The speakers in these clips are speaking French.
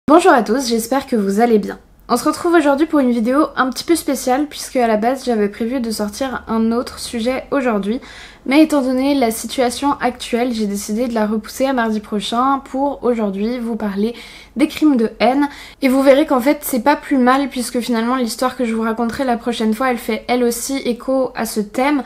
Bonjour à tous, j'espère que vous allez bien. On se retrouve aujourd'hui pour une vidéo un petit peu spéciale puisque à la base j'avais prévu de sortir un autre sujet aujourd'hui, mais étant donné la situation actuelle, j'ai décidé de la repousser à mardi prochain pour aujourd'hui vous parler des crimes de haine. Et vous verrez qu'en fait c'est pas plus mal puisque finalement l'histoire que je vous raconterai la prochaine fois elle fait elle aussi écho à ce thème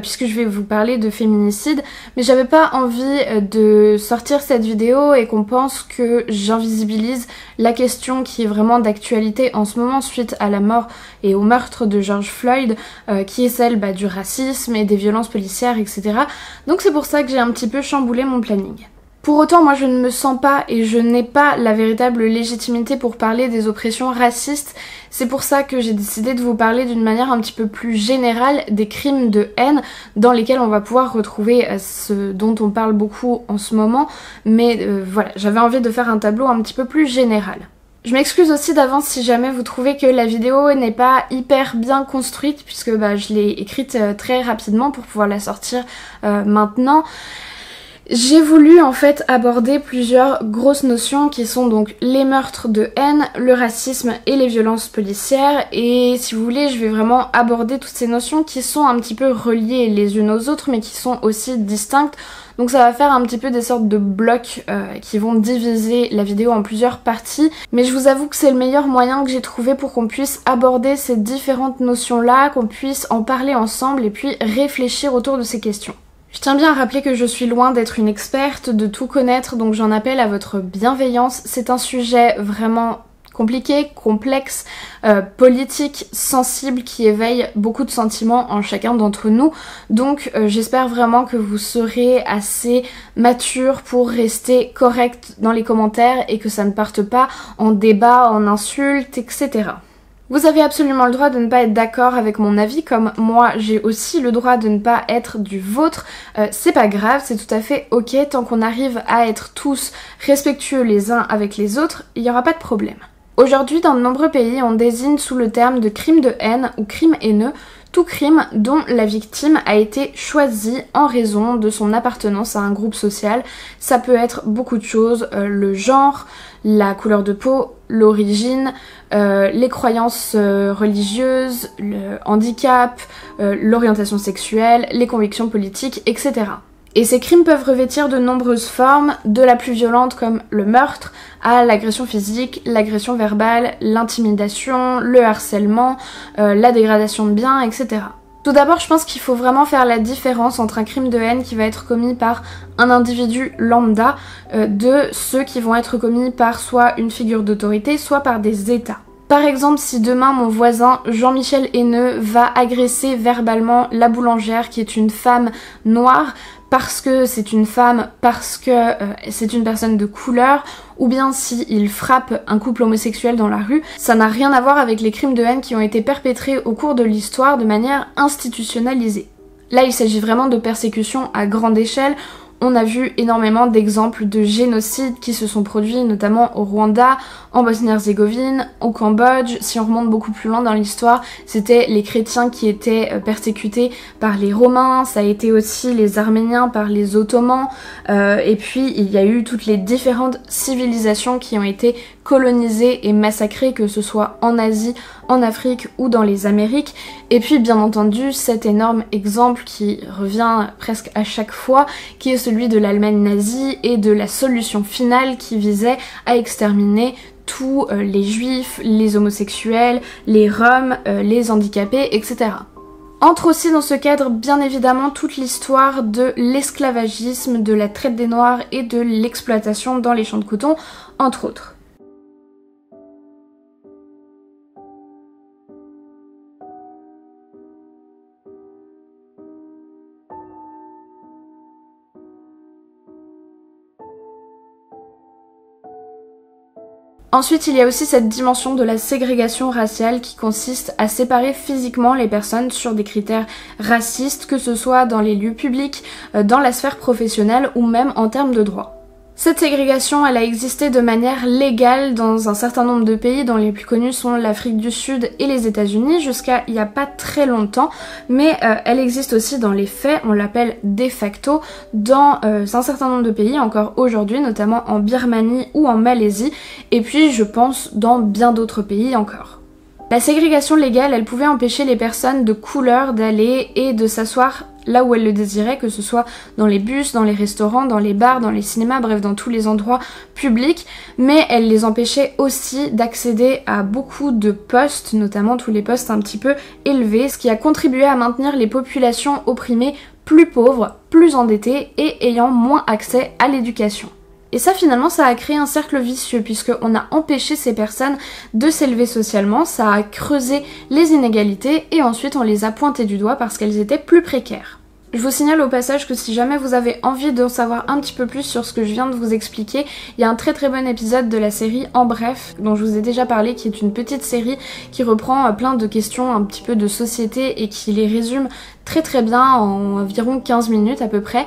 puisque je vais vous parler de féminicide, mais j'avais pas envie de sortir cette vidéo et qu'on pense que j'invisibilise la question qui est vraiment d'actualité en ce moment suite à la mort et au meurtre de George Floyd qui est celle du racisme et des violences policières, etc. Donc c'est pour ça que j'ai un petit peu chamboulé mon planning. Pour autant, moi je ne me sens pas et je n'ai pas la véritable légitimité pour parler des oppressions racistes. C'est pour ça que j'ai décidé de vous parler d'une manière un petit peu plus générale des crimes de haine dans lesquels on va pouvoir retrouver ce dont on parle beaucoup en ce moment. Mais voilà, j'avais envie de faire un tableau un petit peu plus général. Je m'excuse aussi d'avance si jamais vous trouvez que la vidéo n'est pas hyper bien construite puisque je l'ai écrite très rapidement pour pouvoir la sortir maintenant. J'ai voulu en fait aborder plusieurs grosses notions qui sont donc les meurtres de haine, le racisme et les violences policières, et si vous voulez je vais vraiment aborder toutes ces notions qui sont un petit peu reliées les unes aux autres mais qui sont aussi distinctes. Donc ça va faire un petit peu des sortes de blocs qui vont diviser la vidéo en plusieurs parties, mais je vous avoue que c'est le meilleur moyen que j'ai trouvé pour qu'on puisse aborder ces différentes notions là, qu'on puisse en parler ensemble et puis réfléchir autour de ces questions. Je tiens bien à rappeler que je suis loin d'être une experte, de tout connaître, donc j'en appelle à votre bienveillance. C'est un sujet vraiment compliqué, complexe, politique, sensible, qui éveille beaucoup de sentiments en chacun d'entre nous. Donc j'espère vraiment que vous serez assez mature pour rester correct dans les commentaires et que ça ne parte pas en débat, en insultes, etc. Vous avez absolument le droit de ne pas être d'accord avec mon avis, comme moi j'ai aussi le droit de ne pas être du vôtre. C'est pas grave, c'est tout à fait ok, tant qu'on arrive à être tous respectueux les uns avec les autres, il n'y aura pas de problème. Aujourd'hui, dans de nombreux pays, on désigne sous le terme de crime de haine ou crime haineux tout crime dont la victime a été choisie en raison de son appartenance à un groupe social. Ça peut être beaucoup de choses, le genre, la couleur de peau, l'origine, les croyances religieuses, le handicap, l'orientation sexuelle, les convictions politiques, etc. Et ces crimes peuvent revêtir de nombreuses formes, de la plus violente comme le meurtre, à l'agression physique, l'agression verbale, l'intimidation, le harcèlement, la dégradation de biens, etc. Tout d'abord, je pense qu'il faut vraiment faire la différence entre un crime de haine qui va être commis par un individu lambda de ceux qui vont être commis par soit une figure d'autorité, soit par des États. Par exemple, si demain mon voisin Jean-Michel Haineux va agresser verbalement la boulangère qui est une femme noire parce que c'est une femme, parce que c'est une personne de couleur, ou bien s'il frappe un couple homosexuel dans la rue, ça n'a rien à voir avec les crimes de haine qui ont été perpétrés au cours de l'histoire de manière institutionnalisée. Là, il s'agit vraiment de persécutions à grande échelle. On a vu énormément d'exemples de génocides qui se sont produits notamment au Rwanda, en Bosnie-Herzégovine, au Cambodge. Si on remonte beaucoup plus loin dans l'histoire, c'était les chrétiens qui étaient persécutés par les Romains, ça a été aussi les Arméniens par les Ottomans, et puis il y a eu toutes les différentes civilisations qui ont été colonisées et massacrées, que ce soit en Asie, en Afrique ou dans les Amériques. Et puis bien entendu cet énorme exemple qui revient presque à chaque fois, qui est celui de l'Allemagne nazie et de la solution finale qui visait à exterminer tous les juifs, les homosexuels, les roms, les handicapés, etc. Entre aussi dans ce cadre bien évidemment toute l'histoire de l'esclavagisme, de la traite des noirs et de l'exploitation dans les champs de coton, entre autres. Ensuite, il y a aussi cette dimension de la ségrégation raciale qui consiste à séparer physiquement les personnes sur des critères racistes, que ce soit dans les lieux publics, dans la sphère professionnelle ou même en termes de droit. Cette ségrégation, elle a existé de manière légale dans un certain nombre de pays, dont les plus connus sont l'Afrique du Sud et les États-Unis, jusqu'à il n'y a pas très longtemps, mais elle existe aussi dans les faits, on l'appelle de facto, dans un certain nombre de pays encore aujourd'hui, notamment en Birmanie ou en Malaisie, et puis je pense dans bien d'autres pays encore. La ségrégation légale, elle pouvait empêcher les personnes de couleur d'aller et de s'asseoir là où elles le désiraient, que ce soit dans les bus, dans les restaurants, dans les bars, dans les cinémas, bref dans tous les endroits publics, mais elle les empêchait aussi d'accéder à beaucoup de postes, notamment tous les postes un petit peu élevés, ce qui a contribué à maintenir les populations opprimées plus pauvres, plus endettées et ayant moins accès à l'éducation. Et ça finalement ça a créé un cercle vicieux puisqu'on a empêché ces personnes de s'élever socialement, ça a creusé les inégalités et ensuite on les a pointées du doigt parce qu'elles étaient plus précaires. Je vous signale au passage que si jamais vous avez envie d'en savoir un petit peu plus sur ce que je viens de vous expliquer, il y a un très bon épisode de la série En Bref, dont je vous ai déjà parlé, qui est une petite série qui reprend plein de questions un petit peu de société et qui les résume très bien en environ 15 minutes à peu près,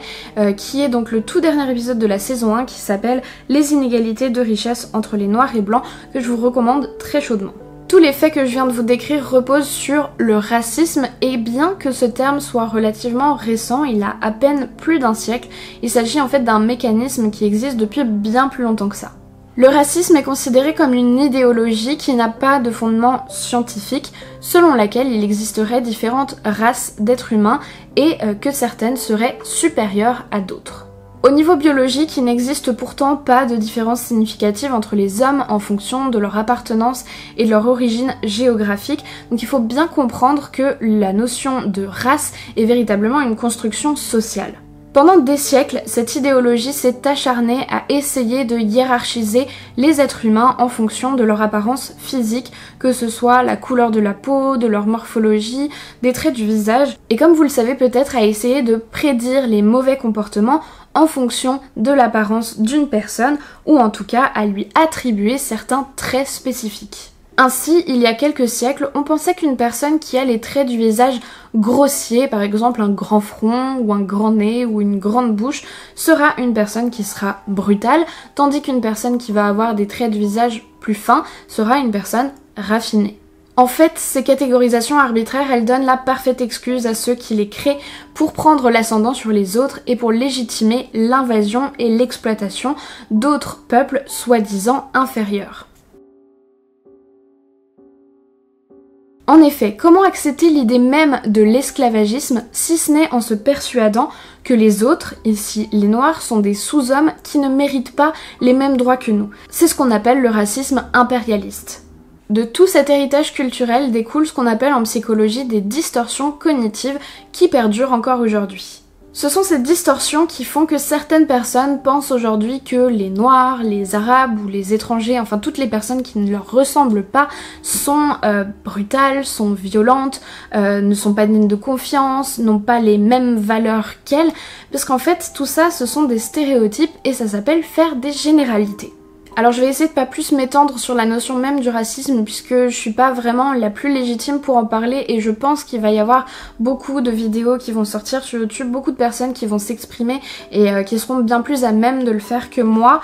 qui est donc le tout dernier épisode de la saison 1 qui s'appelle Les inégalités de richesse entre les noirs et blancs, que je vous recommande très chaudement. Tous les faits que je viens de vous décrire reposent sur le racisme et bien que ce terme soit relativement récent, il a à peine plus d'un siècle, il s'agit en fait d'un mécanisme qui existe depuis bien plus longtemps que ça. Le racisme est considéré comme une idéologie qui n'a pas de fondement scientifique, selon laquelle il existerait différentes races d'êtres humains et que certaines seraient supérieures à d'autres. Au niveau biologique, il n'existe pourtant pas de différence significative entre les hommes en fonction de leur appartenance et de leur origine géographique, donc il faut bien comprendre que la notion de race est véritablement une construction sociale. Pendant des siècles, cette idéologie s'est acharnée à essayer de hiérarchiser les êtres humains en fonction de leur apparence physique, que ce soit la couleur de la peau, de leur morphologie, des traits du visage, et comme vous le savez peut-être, à essayer de prédire les mauvais comportements en fonction de l'apparence d'une personne, ou en tout cas à lui attribuer certains traits spécifiques. Ainsi, il y a quelques siècles, on pensait qu'une personne qui a les traits du visage grossiers, par exemple un grand front ou un grand nez ou une grande bouche, sera une personne qui sera brutale, tandis qu'une personne qui va avoir des traits de visage plus fins sera une personne raffinée. En fait, ces catégorisations arbitraires, elles donnent la parfaite excuse à ceux qui les créent pour prendre l'ascendant sur les autres et pour légitimer l'invasion et l'exploitation d'autres peuples soi-disant inférieurs. En effet, comment accepter l'idée même de l'esclavagisme si ce n'est en se persuadant que les autres, ici les noirs, sont des sous-hommes qui ne méritent pas les mêmes droits que nous. C'est ce qu'on appelle le racisme impérialiste. De tout cet héritage culturel découle ce qu'on appelle en psychologie des distorsions cognitives qui perdurent encore aujourd'hui. Ce sont ces distorsions qui font que certaines personnes pensent aujourd'hui que les noirs, les arabes ou les étrangers, enfin toutes les personnes qui ne leur ressemblent pas, sont brutales, sont violentes, ne sont pas dignes de confiance, n'ont pas les mêmes valeurs qu'elles, parce qu'en fait tout ça ce sont des stéréotypes et ça s'appelle faire des généralités. Alors je vais essayer de pas plus m'étendre sur la notion même du racisme puisque je suis pas vraiment la plus légitime pour en parler et je pense qu'il va y avoir beaucoup de vidéos qui vont sortir sur YouTube, beaucoup de personnes qui vont s'exprimer et qui seront bien plus à même de le faire que moi,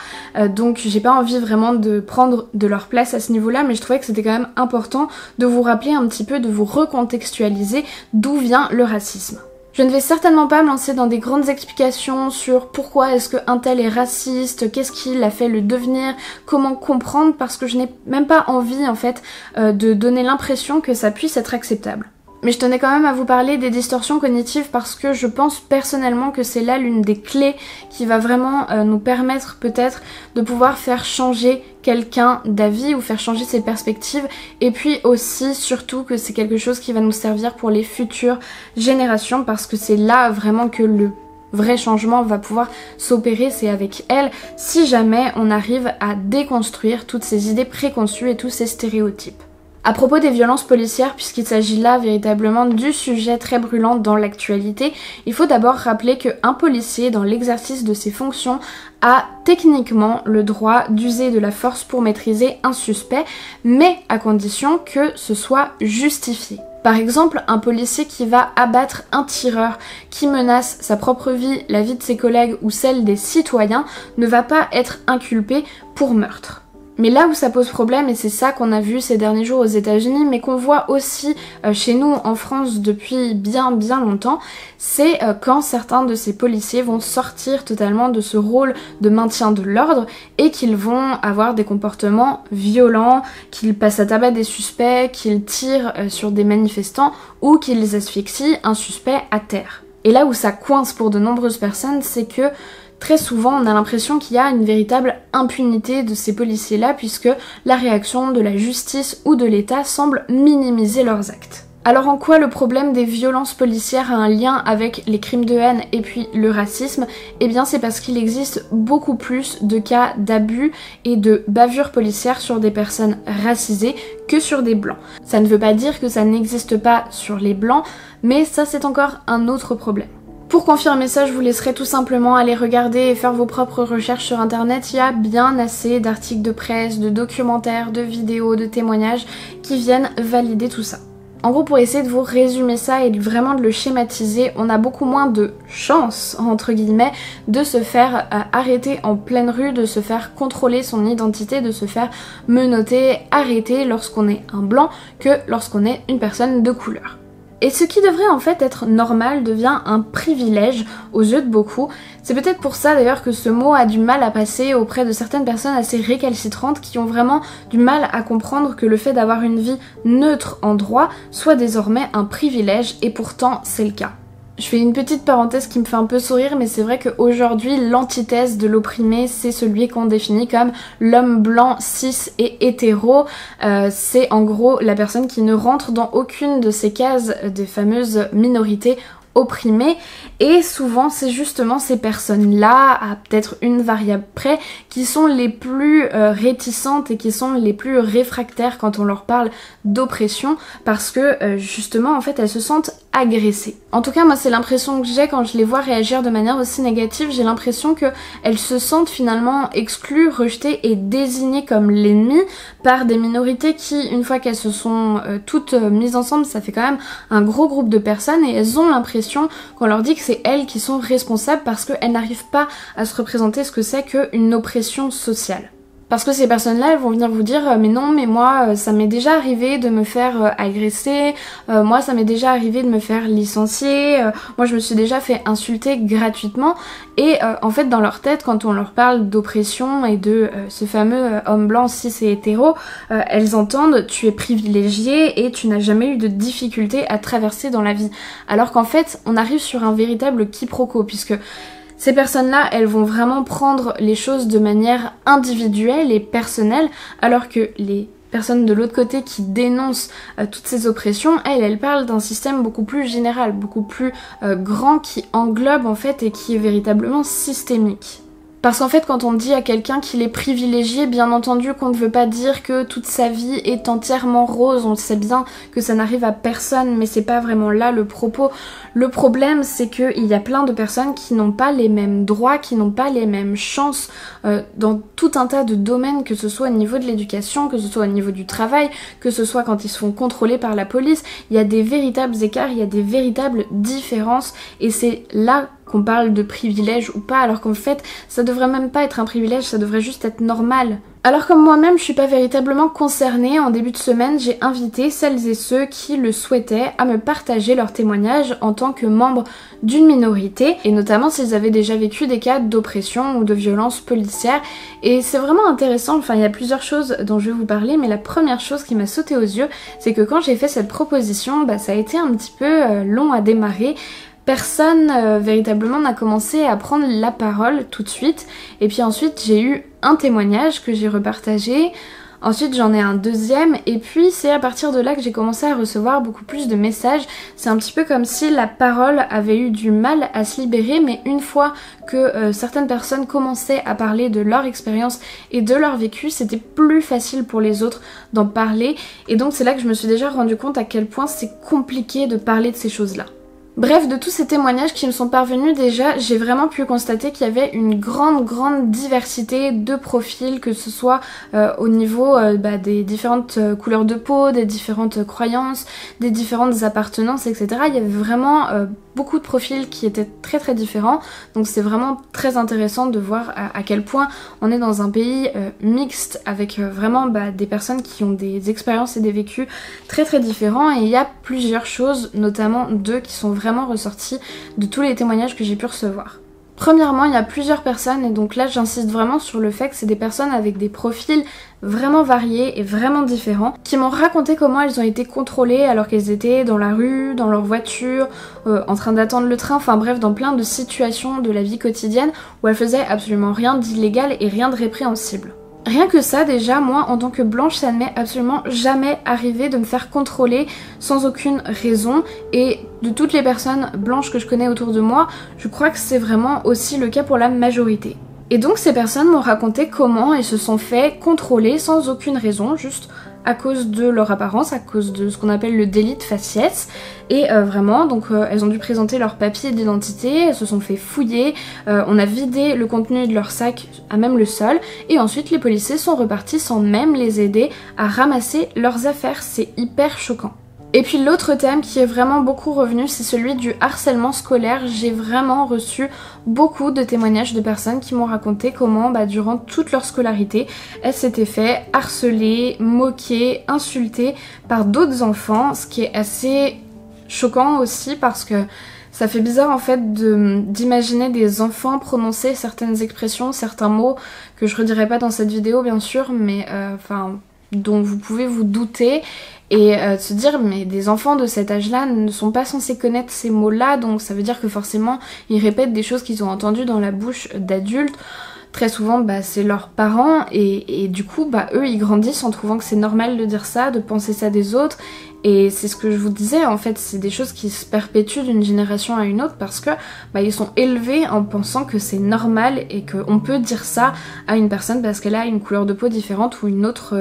donc j'ai pas envie vraiment de prendre de leur place à ce niveau-là, mais je trouvais que c'était quand même important de vous rappeler un petit peu, de vous recontextualiser d'où vient le racisme. Je ne vais certainement pas me lancer dans des grandes explications sur pourquoi est-ce qu'un tel est raciste, qu'est-ce qui l'a fait le devenir, comment comprendre, parce que je n'ai même pas envie en fait de donner l'impression que ça puisse être acceptable. Mais je tenais quand même à vous parler des distorsions cognitives parce que je pense personnellement que c'est là l'une des clés qui va vraiment nous permettre peut-être de pouvoir faire changer quelqu'un d'avis ou faire changer ses perspectives, et puis aussi surtout que c'est quelque chose qui va nous servir pour les futures générations parce que c'est là vraiment que le vrai changement va pouvoir s'opérer, c'est avec elles si jamais on arrive à déconstruire toutes ces idées préconçues et tous ces stéréotypes. À propos des violences policières, puisqu'il s'agit là véritablement du sujet très brûlant dans l'actualité, il faut d'abord rappeler qu'un policier, dans l'exercice de ses fonctions, a techniquement le droit d'user de la force pour maîtriser un suspect, mais à condition que ce soit justifié. Par exemple, un policier qui va abattre un tireur qui menace sa propre vie, la vie de ses collègues ou celle des citoyens ne va pas être inculpé pour meurtre. Mais là où ça pose problème, et c'est ça qu'on a vu ces derniers jours aux États-Unis, mais qu'on voit aussi chez nous en France depuis bien longtemps, c'est quand certains de ces policiers vont sortir totalement de ce rôle de maintien de l'ordre et qu'ils vont avoir des comportements violents, qu'ils passent à tabac des suspects, qu'ils tirent sur des manifestants ou qu'ils asphyxient un suspect à terre. Et là où ça coince pour de nombreuses personnes, c'est que très souvent, on a l'impression qu'il y a une véritable impunité de ces policiers-là puisque la réaction de la justice ou de l'État semble minimiser leurs actes. Alors en quoi le problème des violences policières a un lien avec les crimes de haine et puis le racisme? Eh bien c'est parce qu'il existe beaucoup plus de cas d'abus et de bavures policières sur des personnes racisées que sur des blancs. Ça ne veut pas dire que ça n'existe pas sur les blancs, mais ça c'est encore un autre problème. Pour confirmer ça, je vous laisserai tout simplement aller regarder et faire vos propres recherches sur internet. Il y a bien assez d'articles de presse, de documentaires, de vidéos, de témoignages qui viennent valider tout ça. En gros, pour essayer de vous résumer ça et vraiment de le schématiser, on a beaucoup moins de chance, entre guillemets, de se faire arrêter en pleine rue, de se faire contrôler son identité, de se faire menotter, arrêter lorsqu'on est un blanc que lorsqu'on est une personne de couleur. Et ce qui devrait en fait être normal devient un privilège aux yeux de beaucoup. C'est peut-être pour ça d'ailleurs que ce mot a du mal à passer auprès de certaines personnes assez récalcitrantes qui ont vraiment du mal à comprendre que le fait d'avoir une vie neutre en droit soit désormais un privilège, et pourtant c'est le cas. Je fais une petite parenthèse qui me fait un peu sourire, mais c'est vrai qu'aujourd'hui, l'antithèse de l'opprimé, c'est celui qu'on définit comme l'homme blanc, cis et hétéro. C'est en gros la personne qui ne rentre dans aucune de ces cases des fameuses minorités opprimés, et souvent c'est justement ces personnes-là, à peut-être une variable près, qui sont les plus réticentes et qui sont les plus réfractaires quand on leur parle d'oppression, parce que justement en fait elles se sentent agressées. En tout cas moi c'est l'impression que j'ai quand je les vois réagir de manière aussi négative, j'ai l'impression qu'elles se sentent finalement exclues, rejetées et désignées comme l'ennemi par des minorités qui, une fois qu'elles se sont toutes mises ensemble, ça fait quand même un gros groupe de personnes, et elles ont l'impression qu'on leur dit que c'est elles qui sont responsables parce qu'elles n'arrivent pas à se représenter ce que c'est qu'une oppression sociale. Parce que ces personnes-là, elles vont venir vous dire mais non, mais moi ça m'est déjà arrivé de me faire agresser, moi ça m'est déjà arrivé de me faire licencier, moi je me suis déjà fait insulter gratuitement, et en fait dans leur tête, quand on leur parle d'oppression et de ce fameux homme blanc cis et hétéro, elles entendent tu es privilégié et tu n'as jamais eu de difficultés à traverser dans la vie. Alors qu'en fait on arrive sur un véritable quiproquo, puisque ces personnes-là, elles vont vraiment prendre les choses de manière individuelle et personnelle, alors que les personnes de l'autre côté qui dénoncent toutes ces oppressions, elles parlent d'un système beaucoup plus général, beaucoup plus grand, qui englobe en fait et qui est véritablement systémique. Parce qu'en fait, quand on dit à quelqu'un qu'il est privilégié, bien entendu qu'on ne veut pas dire que toute sa vie est entièrement rose, on sait bien que ça n'arrive à personne, mais c'est pas vraiment là le propos. Le problème, c'est qu'il y a plein de personnes qui n'ont pas les mêmes droits, qui n'ont pas les mêmes chances dans tout un tas de domaines, que ce soit au niveau de l'éducation, que ce soit au niveau du travail, que ce soit quand ils se font contrôler par la police. Il y a des véritables écarts, il y a des véritables différences, et c'est là qu'on parle de privilège ou pas, alors qu'en fait ça devrait même pas être un privilège, ça devrait juste être normal. Alors comme moi-même je suis pas véritablement concernée, en début de semaine j'ai invité celles et ceux qui le souhaitaient à me partager leurs témoignages en tant que membres d'une minorité, et notamment s'ils avaient déjà vécu des cas d'oppression ou de violence policière. Et c'est vraiment intéressant, enfin il y a plusieurs choses dont je vais vous parler, mais la première chose qui m'a sauté aux yeux, c'est que quand j'ai fait cette proposition, ça a été un petit peu long à démarrer. Personne véritablement n'a commencé à prendre la parole tout de suite, et puis ensuite j'ai eu un témoignage que j'ai repartagé, ensuite j'en ai un deuxième, et puis c'est à partir de là que j'ai commencé à recevoir beaucoup plus de messages. C'est un petit peu comme si la parole avait eu du mal à se libérer, mais une fois que certaines personnes commençaient à parler de leur expérience et de leur vécu, c'était plus facile pour les autres d'en parler, et donc c'est là que je me suis déjà rendu compte à quel point c'est compliqué de parler de ces choses-là. Bref, de tous ces témoignages qui me sont parvenus déjà, j'ai vraiment pu constater qu'il y avait une grande diversité de profils, que ce soit au niveau des différentes couleurs de peau, des différentes croyances, des différentes appartenances, etc. Il y avait vraiment beaucoup de profils qui étaient très différents, donc c'est vraiment très intéressant de voir à quel point on est dans un pays mixte avec vraiment des personnes qui ont des expériences et des vécus très différents, et il y a plusieurs choses, notamment deux qui sont vraiment ressorties de tous les témoignages que j'ai pu recevoir. Premièrement, il y a plusieurs personnes, et donc là j'insiste vraiment sur le fait que c'est des personnes avec des profils vraiment variés et vraiment différents, qui m'ont raconté comment elles ont été contrôlées alors qu'elles étaient dans la rue, dans leur voiture, en train d'attendre le train, enfin bref, dans plein de situations de la vie quotidienne où elles faisaient absolument rien d'illégal et rien de répréhensible. Rien que ça, déjà, moi, en tant que blanche, ça ne m'est absolument jamais arrivé de me faire contrôler sans aucune raison. Et de toutes les personnes blanches que je connais autour de moi, je crois que c'est vraiment aussi le cas pour la majorité. Et donc ces personnes m'ont raconté comment elles se sont fait contrôler sans aucune raison, juste à cause de leur apparence, à cause de ce qu'on appelle le délit de faciès. Et vraiment, donc elles ont dû présenter leur papier d'identité, elles se sont fait fouiller, on a vidé le contenu de leur sac à même le sol, et ensuite les policiers sont repartis sans même les aider à ramasser leurs affaires. C'est hyper choquant. Et puis l'autre thème qui est vraiment beaucoup revenu, c'est celui du harcèlement scolaire. J'ai vraiment reçu beaucoup de témoignages de personnes qui m'ont raconté comment durant toute leur scolarité, elles s'étaient fait harceler, moquer, insulter par d'autres enfants, ce qui est assez choquant aussi parce que ça fait bizarre en fait d'imaginer des enfants prononcer certaines expressions, certains mots que je redirai pas dans cette vidéo bien sûr, mais dont vous pouvez vous douter, et de se dire mais des enfants de cet âge-là ne sont pas censés connaître ces mots-là, donc ça veut dire que forcément ils répètent des choses qu'ils ont entendues dans la bouche d'adultes. Très souvent c'est leurs parents, et du coup eux ils grandissent en trouvant que c'est normal de dire ça, de penser ça des autres, et c'est ce que je vous disais, en fait c'est des choses qui se perpétuent d'une génération à une autre parce que ils sont élevés en pensant que c'est normal et qu'on peut dire ça à une personne parce qu'elle a une couleur de peau différente ou une autre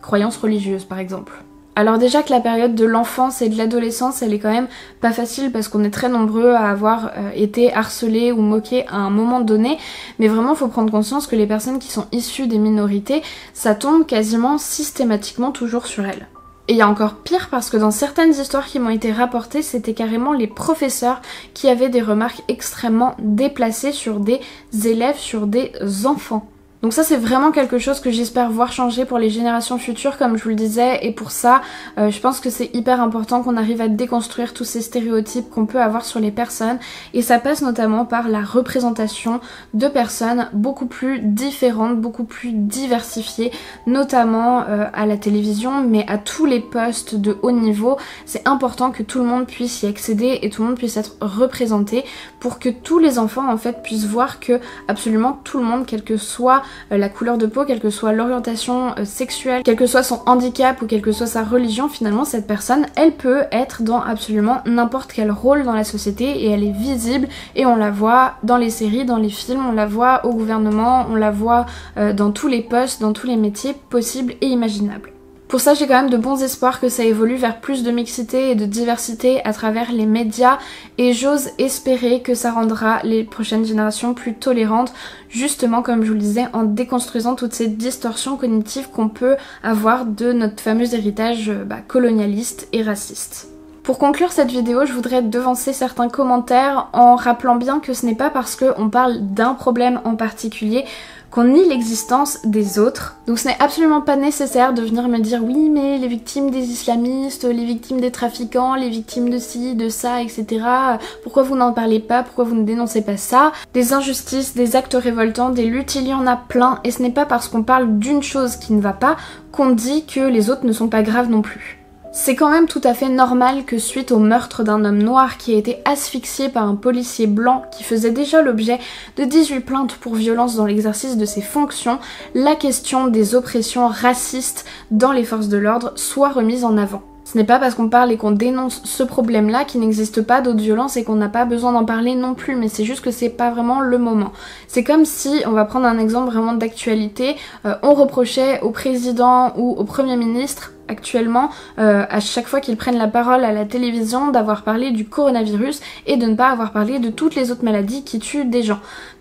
croyance religieuse par exemple. Alors déjà que la période de l'enfance et de l'adolescence elle est quand même pas facile parce qu'on est très nombreux à avoir été harcelés ou moqués à un moment donné, mais vraiment faut prendre conscience que les personnes qui sont issues des minorités, ça tombe quasiment systématiquement toujours sur elles. Et il y a encore pire parce que dans certaines histoires qui m'ont été rapportées, c'était carrément les professeurs qui avaient des remarques extrêmement déplacées sur des élèves, sur des enfants. Donc ça c'est vraiment quelque chose que j'espère voir changer pour les générations futures comme je vous le disais, et pour ça je pense que c'est hyper important qu'on arrive à déconstruire tous ces stéréotypes qu'on peut avoir sur les personnes, et ça passe notamment par la représentation de personnes beaucoup plus différentes, beaucoup plus diversifiées, notamment à la télévision mais à tous les postes de haut niveau. C'est important que tout le monde puisse y accéder et tout le monde puisse être représenté pour que tous les enfants en fait puissent voir que absolument tout le monde, quel que soit la couleur de peau, quelle que soit l'orientation sexuelle, quel que soit son handicap ou quelle que soit sa religion, finalement cette personne elle peut être dans absolument n'importe quel rôle dans la société et elle est visible, et on la voit dans les séries, dans les films, on la voit au gouvernement, on la voit dans tous les postes, dans tous les métiers possibles et imaginables. Pour ça j'ai quand même de bons espoirs que ça évolue vers plus de mixité et de diversité à travers les médias, et j'ose espérer que ça rendra les prochaines générations plus tolérantes, justement comme je vous le disais, en déconstruisant toutes ces distorsions cognitives qu'on peut avoir de notre fameux héritage colonialiste et raciste. Pour conclure cette vidéo, je voudrais devancer certains commentaires en rappelant bien que ce n'est pas parce qu'on parle d'un problème en particulier qu'on nie l'existence des autres. Donc ce n'est absolument pas nécessaire de venir me dire oui mais les victimes des islamistes, les victimes des trafiquants, les victimes de ci, de ça, etc. Pourquoi vous n'en parlez pas, pourquoi vous ne dénoncez pas ça? Des injustices, des actes révoltants, des luttes, il y en a plein, et ce n'est pas parce qu'on parle d'une chose qui ne va pas qu'on dit que les autres ne sont pas graves non plus. C'est quand même tout à fait normal que suite au meurtre d'un homme noir qui a été asphyxié par un policier blanc qui faisait déjà l'objet de 18 plaintes pour violence dans l'exercice de ses fonctions, la question des oppressions racistes dans les forces de l'ordre soit remise en avant. Ce n'est pas parce qu'on parle et qu'on dénonce ce problème-là qu'il n'existe pas d'autres violences et qu'on n'a pas besoin d'en parler non plus, mais c'est juste que c'est pas vraiment le moment. C'est comme si, on va prendre un exemple vraiment d'actualité, on reprochait au président ou au premier ministre actuellement, à chaque fois qu'ils prennent la parole à la télévision, d'avoir parlé du coronavirus et de ne pas avoir parlé de toutes les autres maladies qui tuent des gens.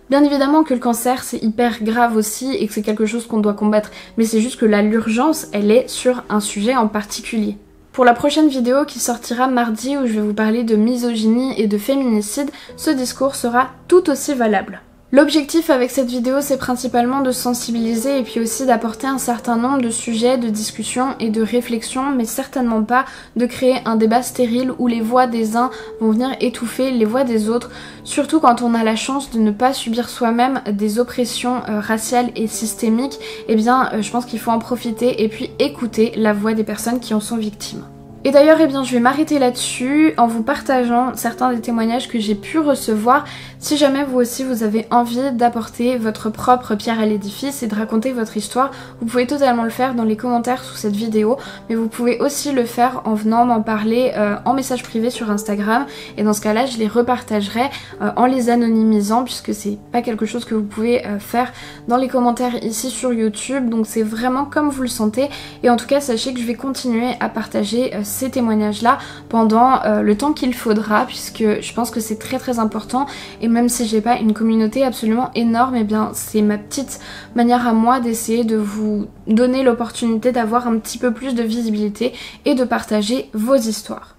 Bien évidemment que le cancer c'est hyper grave aussi et que c'est quelque chose qu'on doit combattre, mais c'est juste que là l'urgence elle est sur un sujet en particulier. Pour la prochaine vidéo qui sortira mardi où je vais vous parler de misogynie et de féminicide, ce discours sera tout aussi valable. L'objectif avec cette vidéo c'est principalement de sensibiliser et puis aussi d'apporter un certain nombre de sujets, de discussions et de réflexions, mais certainement pas de créer un débat stérile où les voix des uns vont venir étouffer les voix des autres, surtout quand on a la chance de ne pas subir soi-même des oppressions raciales et systémiques. Eh bien je pense qu'il faut en profiter et puis écouter la voix des personnes qui en sont victimes. Et d'ailleurs, eh bien, je vais m'arrêter là-dessus en vous partageant certains des témoignages que j'ai pu recevoir. Si jamais vous aussi vous avez envie d'apporter votre propre pierre à l'édifice et de raconter votre histoire, vous pouvez totalement le faire dans les commentaires sous cette vidéo, mais vous pouvez aussi le faire en venant m'en parler en message privé sur Instagram, et dans ce cas-là, je les repartagerai en les anonymisant puisque c'est pas quelque chose que vous pouvez faire dans les commentaires ici sur YouTube, donc c'est vraiment comme vous le sentez. Et en tout cas, sachez que je vais continuer à partager ces témoignages là pendant le temps qu'il faudra, puisque je pense que c'est très important, et même si j'ai pas une communauté absolument énorme, et bien c'est ma petite manière à moi d'essayer de vous donner l'opportunité d'avoir un petit peu plus de visibilité et de partager vos histoires.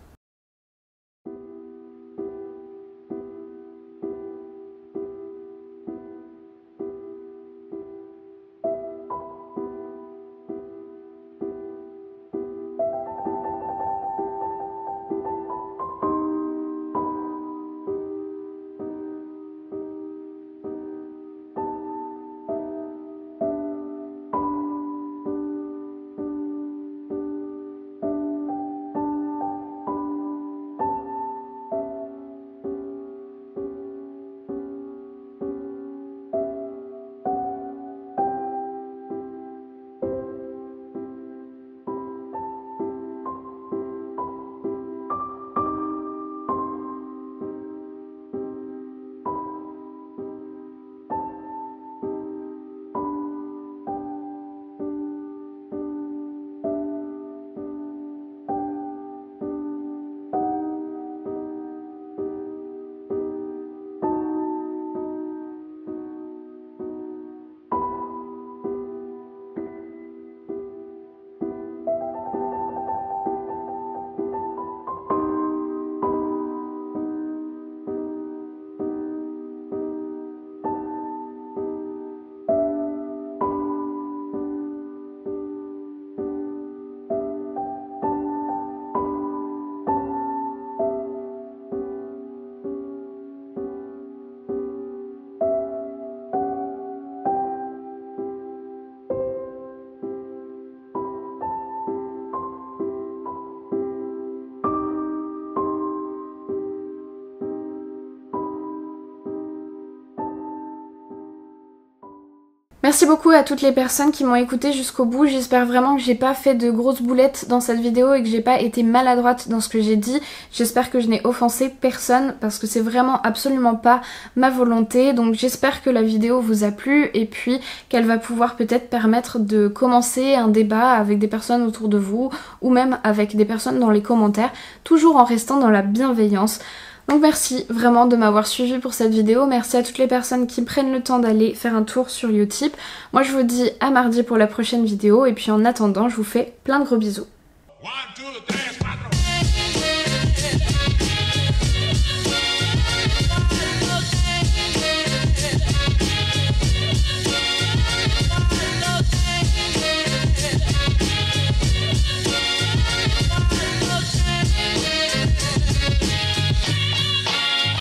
Merci beaucoup à toutes les personnes qui m'ont écouté jusqu'au bout. J'espère vraiment que j'ai pas fait de grosses boulettes dans cette vidéo et que j'ai pas été maladroite dans ce que j'ai dit. J'espère que je n'ai offensé personne parce que c'est vraiment absolument pas ma volonté. Donc j'espère que la vidéo vous a plu et puis qu'elle va pouvoir peut-être permettre de commencer un débat avec des personnes autour de vous ou même avec des personnes dans les commentaires, toujours en restant dans la bienveillance. Donc merci vraiment de m'avoir suivi pour cette vidéo, merci à toutes les personnes qui prennent le temps d'aller faire un tour sur Utip. Moi je vous dis à mardi pour la prochaine vidéo et puis en attendant je vous fais plein de gros bisous. 1, 2, 3.